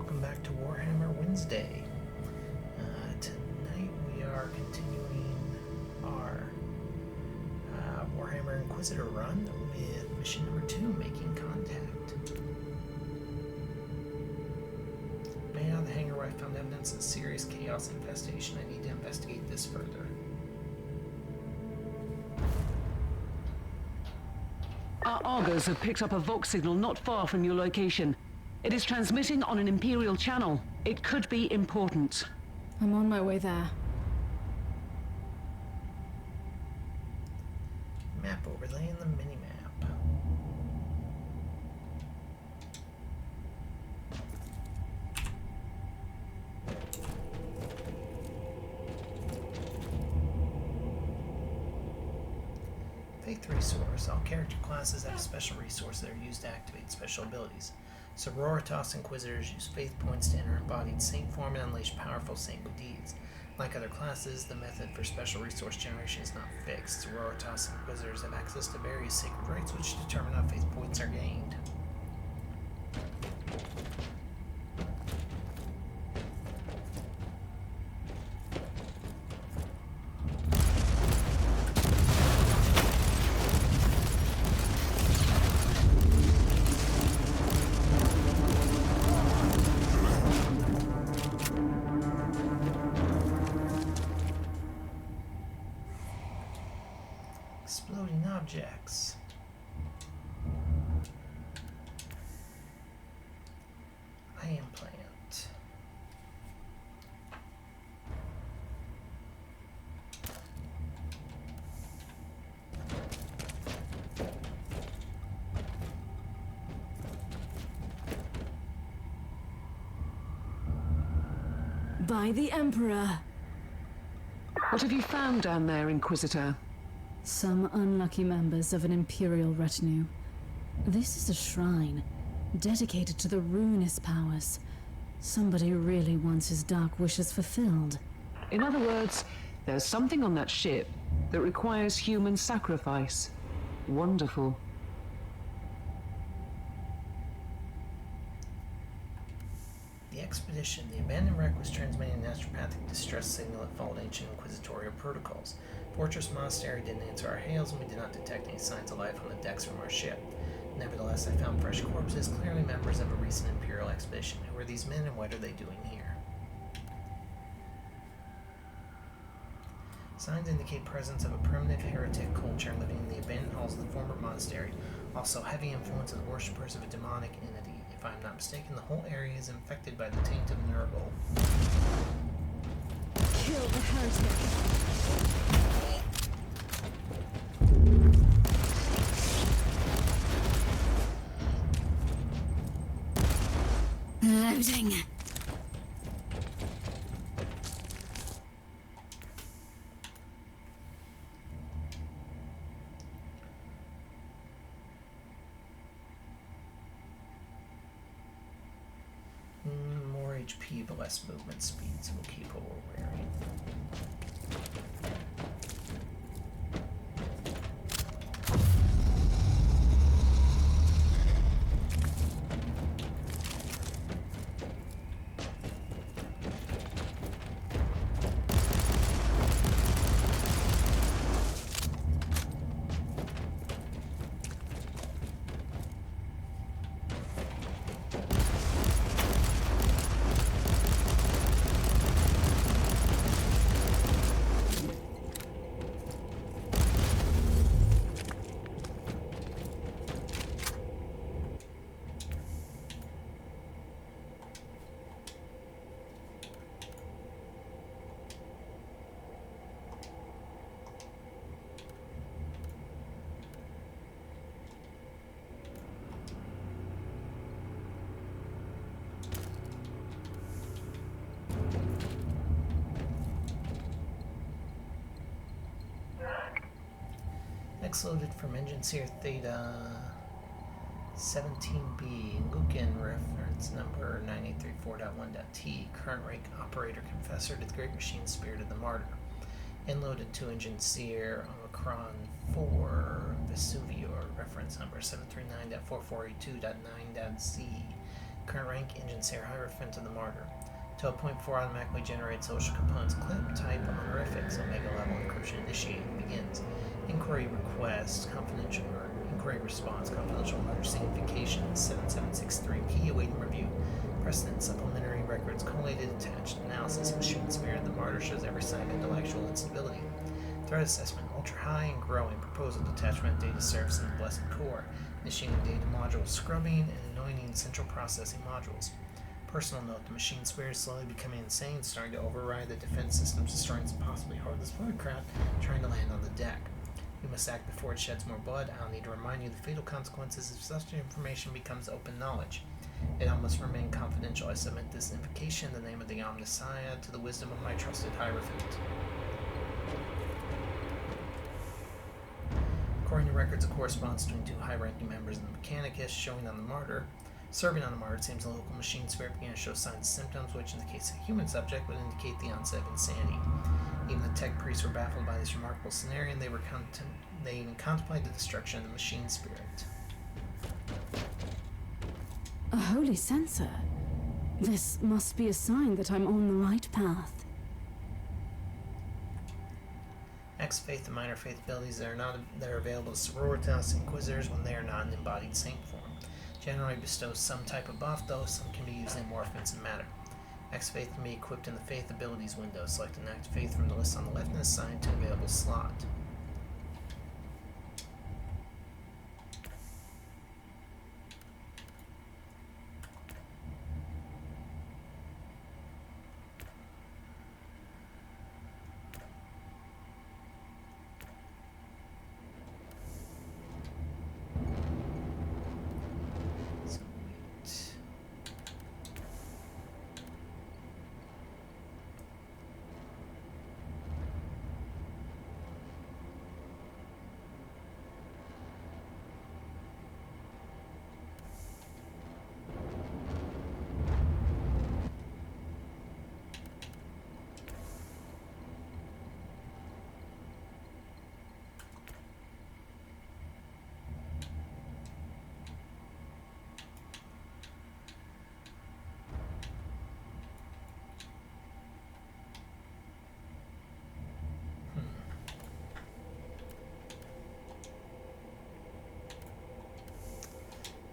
welcome back to Warhammer Wednesday. Tonight we are continuing our Warhammer Inquisitor run with mission number 2, Making Contact. Made out of the hangar where I found evidence of serious chaos infestation. I need to investigate this further. Our augurs have picked up a Vox signal not far from your location. It is transmitting on an Imperial channel. It could be important. I'm on my way there. Map overlay in the minimap. Faith resource. All character classes have special resources that are used to activate special abilities. Sororitas Inquisitors use faith points to enter embodied saint form and unleash powerful saintly deeds. Like other classes, the method for special resource generation is not fixed. Sororitas Inquisitors have access to various sacred rites which determine how faith points are gained. Exploding objects. Ion plant. By the Emperor! What have you found down there, Inquisitor? Some unlucky members of an Imperial retinue. This is a shrine, dedicated to the ruinous powers. Somebody really wants his dark wishes fulfilled. In other words, there's something on that ship that requires human sacrifice. Wonderful. The expedition. The abandoned wreck was transmitting an astropathic distress signal that followed ancient inquisitorial protocols. Fortress Monastery didn't answer our hails, and we did not detect any signs of life on the decks from our ship. Nevertheless, I found fresh corpses, clearly members of a recent Imperial expedition. Who are these men, and what are they doing here? Signs indicate presence of a primitive heretic culture living in the abandoned halls of the former monastery. Also, heavy influence of the worshippers of a demonic entity. If I'm not mistaken, the whole area is infected by the taint of Nurgle. Kill the heretic! Loading! More HP, but less movement speed, so we'll keep what we're wearing. Next loaded from Engine Seer Theta 17B, Lucan reference number 9834.1.t, current rank operator confessor to the Great Machine Spirit of the Martyr. Inloaded to Engine Seer Omicron 4, Vesuvio, reference number 739.4482.9.z, Current rank, Enginseer, Hierophant of the Martyr. 12.4 automatically generates social components. Clip, type, honorifics, Omega level, encryption initiated, begins. Inquiry request, confidential, or inquiry response, confidential emergency notification, 7763, key awaiting review. Precedent, supplementary records, collated, attached, analysis, machine spirit, the martyr shows every sign of intellectual instability. Threat assessment, ultra high and growing, proposal, detachment, data service, and blessed core, initiating data modules, scrubbing, and anointing central processing modules. Personal note, the machine spirit is slowly becoming insane, starting to override the defense systems, destroying some possibly harmless craft, trying to land on the deck. You must act before it sheds more blood. I'll need to remind you the fatal consequences if such information becomes open knowledge. It all must remain confidential. I submit this invocation in the name of the Omnissiah to the wisdom of my trusted Hierophant. According to records, a correspondence between two high-ranking members of the Mechanicus serving on the Martyr, it seems the local machine spirit began to show signs and symptoms, which in the case of a human subject would indicate the onset of insanity. Even the tech priests were baffled by this remarkable scenario, and they even contemplated the destruction of the machine spirit. A holy sensor. This must be a sign that I'm on the right path. X-Faith and Minor Faith abilities that are available to Sororitas Inquisitors when they are not in embodied saint form. Generally bestows some type of buff, though some can be used in more offensive matter. X-Faith can be equipped in the Faith Abilities window. Select an active faith from the list on the left and assign it to an available slot.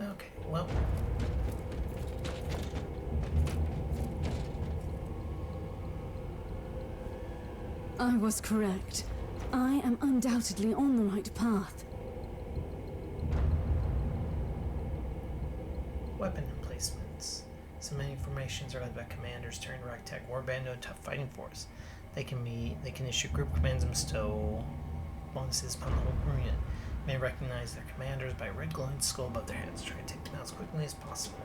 Okay, well. I was correct. I am undoubtedly on the right path. Weapon emplacements. So many formations are led by commanders turned ragtag warbando tough fighting force. They can issue group commands and bestow bonuses upon the whole unit. May recognize their commanders by a red glowing skull above their heads. Try to take them out as quickly as possible.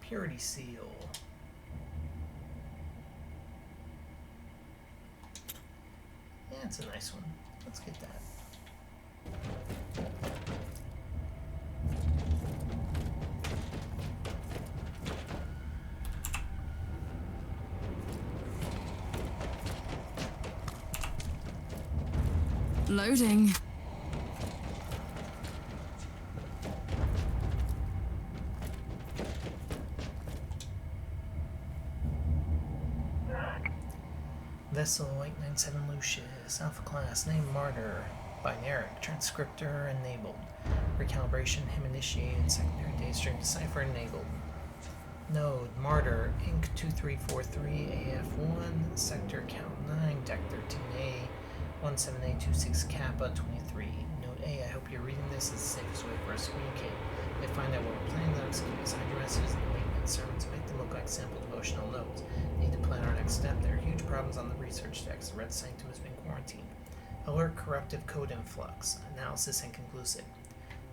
Purity seal. Yeah, it's a nice one. Let's get that. Loading. Vessel 897 Lucius, Alpha Class, name Martyr, Binaric, Transcriptor enabled, Recalibration, him initiated, Secondary Daystream Decipher enabled. Node, Martyr, Inc. 2343, AF1, Sector Count 9, Deck 13A, 17A26 Kappa 23. Note A, I hope you're reading this as the safest way for us to communicate. They find out what we're planning to execute as hide your messages in the maintenance sermons, make them look like sample devotional notes. The need to plan our next step. There are huge problems on the research decks. The Red Sanctum has been quarantined. Alert corruptive code influx. Analysis inconclusive.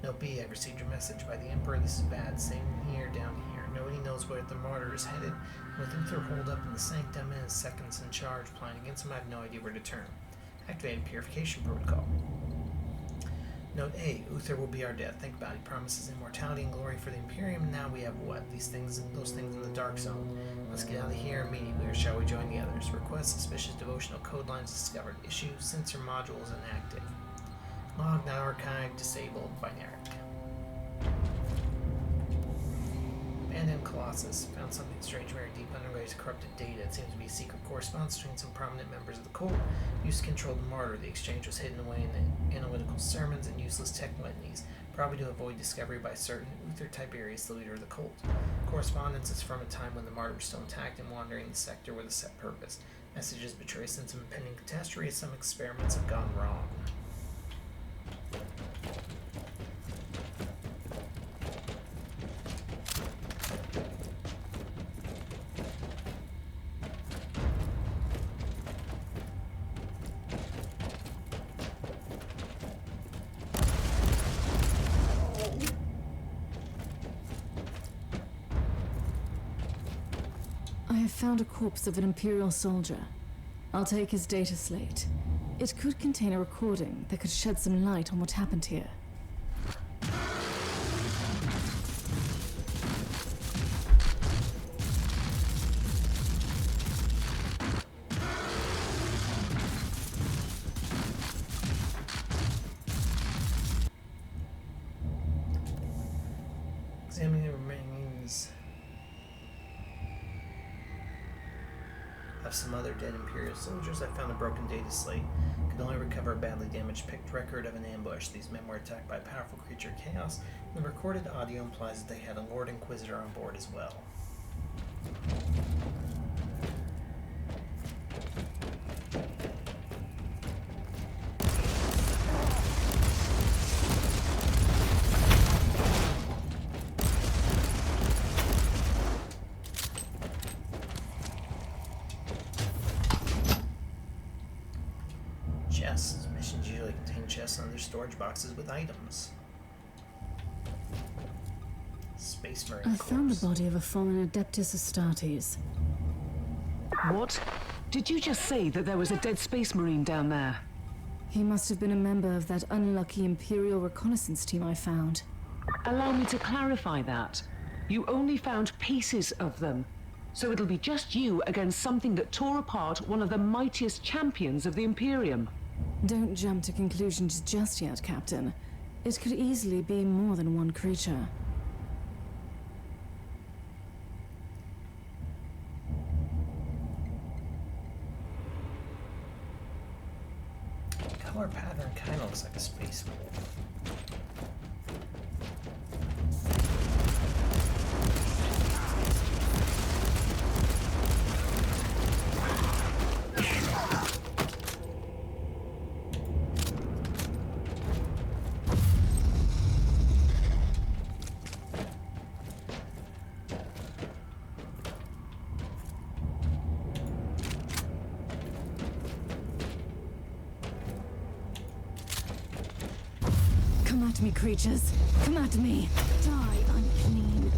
Note B, I've received your message. By the Emperor, this is bad. Same here, down here. Nobody knows where the martyr is headed. With Uther holed up in the Sanctum and his seconds in charge planning against him, I have no idea where to turn. Activated Purification Protocol. Note A, Uther will be our death. Think about it. He promises immortality and glory for the Imperium. Now we have what? Those things in the Dark Zone. Let's get out of here immediately, or shall we join the others? Request suspicious devotional code lines discovered. Issue sensor modules inactive. Log now archived, disabled, binary. Abandoned Colossus. Found something strange buried deep underground corrupted data. It seems to be a secret correspondence between some prominent members of the cult. Used to control the martyr. The exchange was hidden away in the analytical sermons and useless tech litanies, probably to avoid discovery by certain Uther Tiberius, the leader of the cult. Correspondence is from a time when the martyr was still intact and wandering the sector with a set purpose. Messages betray a sense of impending catastrophe as some experiments have gone wrong. I have found a corpse of an Imperial soldier. I'll take his data slate. It could contain a recording that could shed some light on what happened here. Examining the remains of some other dead Imperial soldiers, I found a broken data slate. Could only recover a badly damaged picked record of an ambush. These men were attacked by a powerful creature, Chaos. The recorded audio implies that they had a Lord Inquisitor on board as well. Chests. Missions usually contain chests and other storage boxes with items. Space Marine I found the corpse. body of a fallen Adeptus Astartes. What? Did you just say that there was a dead space marine down there? He must have been a member of that unlucky Imperial reconnaissance team I found. Allow me to clarify that. You only found pieces of them. So it'll be just you against something that tore apart one of the mightiest champions of the Imperium. Don't jump to conclusions just yet, Captain. It could easily be more than one creature. Color pattern kind of looks like a space wolf. Come at me, creatures. Come at me. Die, unclean.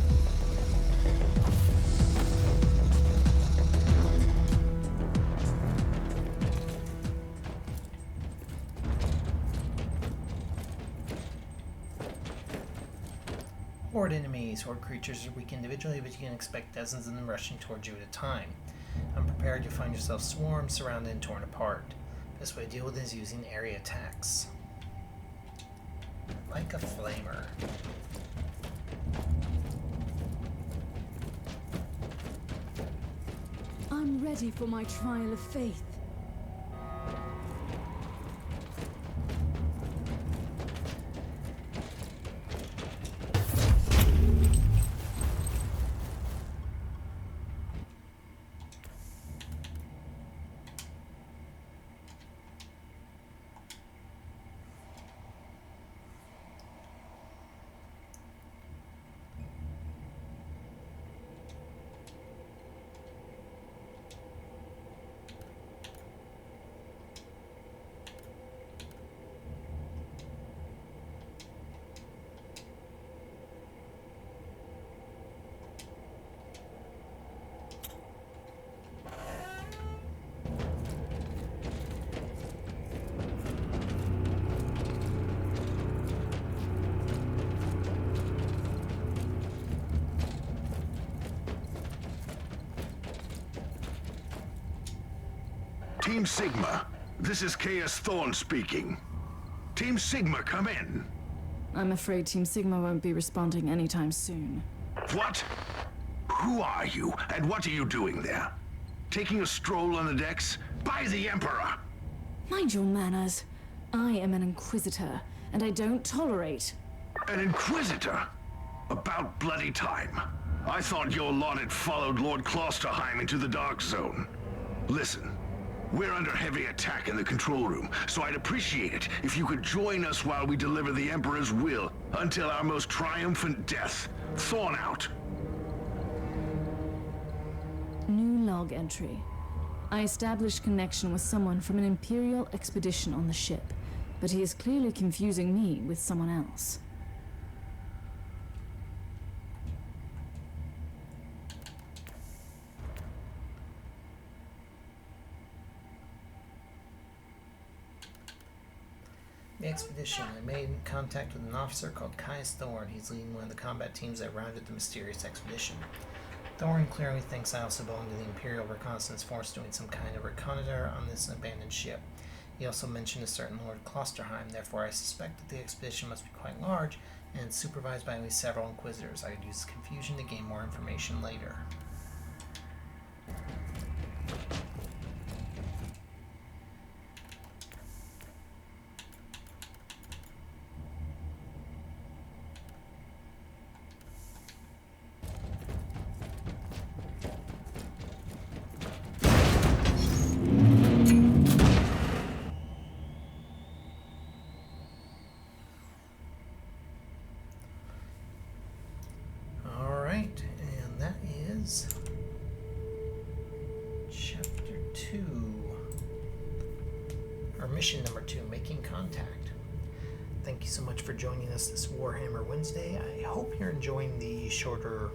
Horde enemies. Horde creatures are weak individually, but you can expect dozens of them rushing towards you at a time. Unprepared, you'll find yourself swarmed, surrounded, and torn apart. Best way to deal with it is using area attacks. Like a flamer. I'm ready for my trial of faith. Team Sigma, this is Chaos Thorn speaking. Team Sigma, come in. I'm afraid Team Sigma won't be responding anytime soon. What? Who are you, and what are you doing there? Taking a stroll on the decks? By the Emperor! Mind your manners. I am an Inquisitor, and I don't tolerate... An Inquisitor? About bloody time. I thought your lot had followed Lord Klosterheim into the Dark Zone. Listen, we're under heavy attack in the control room, so I'd appreciate it if you could join us while we deliver the Emperor's will until our most triumphant death. Thorn out. New log entry. I established connection with someone from an Imperial expedition on the ship, but he is clearly confusing me with someone else. The expedition. I made contact with an officer called Caius Thorn. He's leading one of the combat teams that rounded the mysterious expedition. Thorn clearly thinks I also belong to the Imperial Reconnaissance Force doing some kind of reconnoiter on this abandoned ship. He also mentioned a certain Lord Klosterheim, therefore I suspect that the expedition must be quite large and supervised by at least several Inquisitors. I could use confusion to gain more information later. And that is chapter 2, or mission number 2, making contact. Thank you so much for joining us this Warhammer Wednesday. I hope you're enjoying the shorter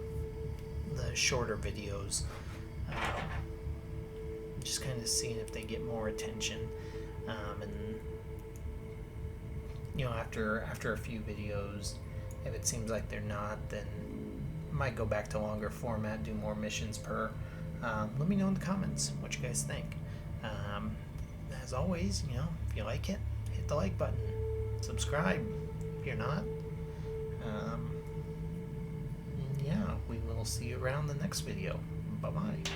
videos. Just kind of seeing if they get more attention, and you know, after a few videos, if it seems like they're not, then might go back to longer format, do more missions per. Let me know in the comments what you guys think. As always, you know, if you like it, hit the like button. Subscribe if you're not. Yeah, we will see you around the next video. Bye-bye.